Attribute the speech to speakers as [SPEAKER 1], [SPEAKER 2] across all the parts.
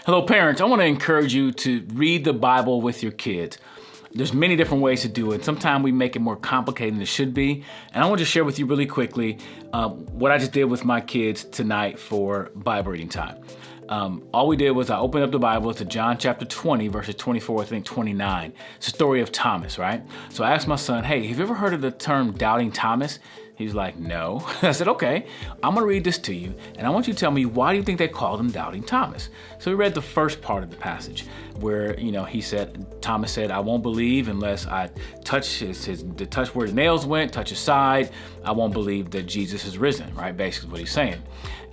[SPEAKER 1] Hello, parents. I want to encourage you to read the Bible with your kids. There's many different ways to do it. Sometimes we make it more complicated than it should be. And I want to share with you really quickly what I just did with my kids tonight for Bible reading time. All we did was I opened up the Bible to John chapter 20, verses 24, I think 29. It's the story of Thomas, right? So I asked my son, hey, have you ever heard of the term doubting Thomas? He's like, no. I said, okay, I'm gonna read this to you, and I want you to tell me, why do you think they called him Doubting Thomas? So we read the first part of the passage where, Thomas said, I won't believe unless I touch touch where the nails went, touch his side. I won't believe that Jesus is risen, right? Basically what he's saying.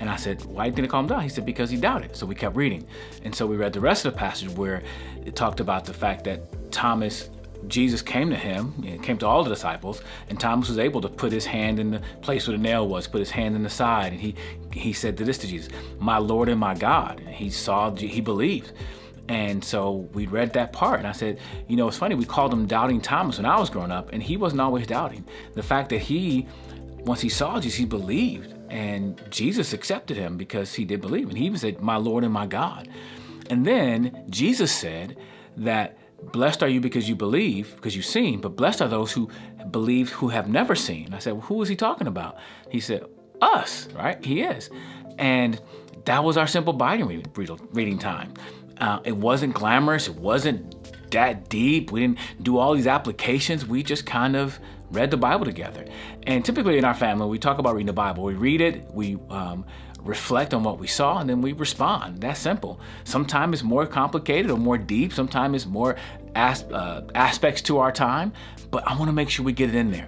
[SPEAKER 1] And I said, why do you think they call him doubting? He said, because he doubted. So we kept reading. And so we read the rest of the passage where it talked about the fact that Jesus came to him, came to all the disciples, and Thomas was able to put his hand in the place where the nail was, put his hand in the side, and he said this to Jesus, my Lord and my God. And he believed. And so we read that part, and I said, it's funny, we called him Doubting Thomas when I was growing up, and he wasn't always doubting. The fact that once he saw Jesus, he believed, and Jesus accepted him because he did believe, and he even said, my Lord and my God. And then Jesus said that blessed are you because you believe, because you've seen, but blessed are those who believe who have never seen. I said, well, who is he talking about? He said, us, right? He is. And that was our simple Bible reading time. It wasn't glamorous. It wasn't that deep. We didn't do all these applications. We just kind of read the Bible together. And typically in our family, we talk about reading the Bible. We read it, we reflect on what we saw, and then we respond. That's simple. Sometimes it's more complicated or more deep. Sometimes it's more aspects to our time, but I want to make sure we get it in there.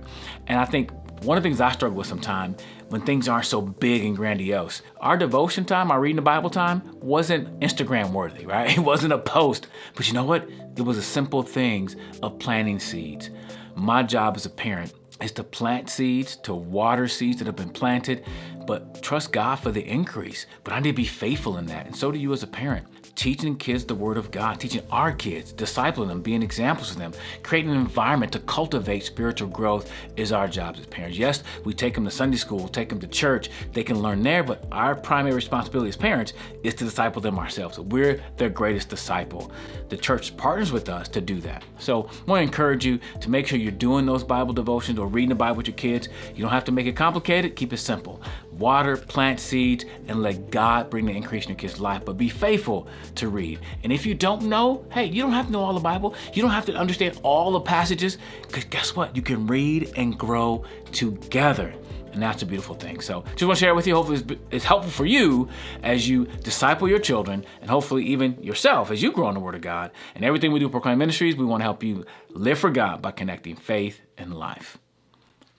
[SPEAKER 1] And I think one of the things I struggle with sometimes when things aren't so big and grandiose, our devotion time, our reading the Bible time wasn't Instagram worthy, right? It wasn't a post, but you know what? It was the simple things of planting seeds. My job as a parent is to plant seeds, to water seeds that have been planted, but trust God for the increase. But I need to be faithful in that. And so do you as a parent. Teaching kids the Word of God, teaching our kids, discipling them, being examples of them, creating an environment to cultivate spiritual growth is our job as parents. Yes, we take them to Sunday school, take them to church, they can learn there, but our primary responsibility as parents is to disciple them ourselves. We're their greatest disciple. The church partners with us to do that. So I want to encourage you to make sure you're doing those Bible devotions or reading the Bible with your kids. You don't have to make it complicated, keep it simple. Water, plant seeds, and let God bring the increase in your kid's life, but be faithful to read. And if you don't know, hey, you don't have to know all the Bible. You don't have to understand all the passages, because guess what? You can read and grow together. And that's a beautiful thing. So just want to share it with you. Hopefully it's helpful for you as you disciple your children, and hopefully even yourself as you grow in the Word of God. And everything we do at Proclaim Ministries, we want to help you live for God by connecting faith and life.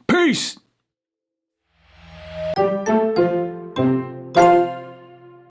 [SPEAKER 1] Peace.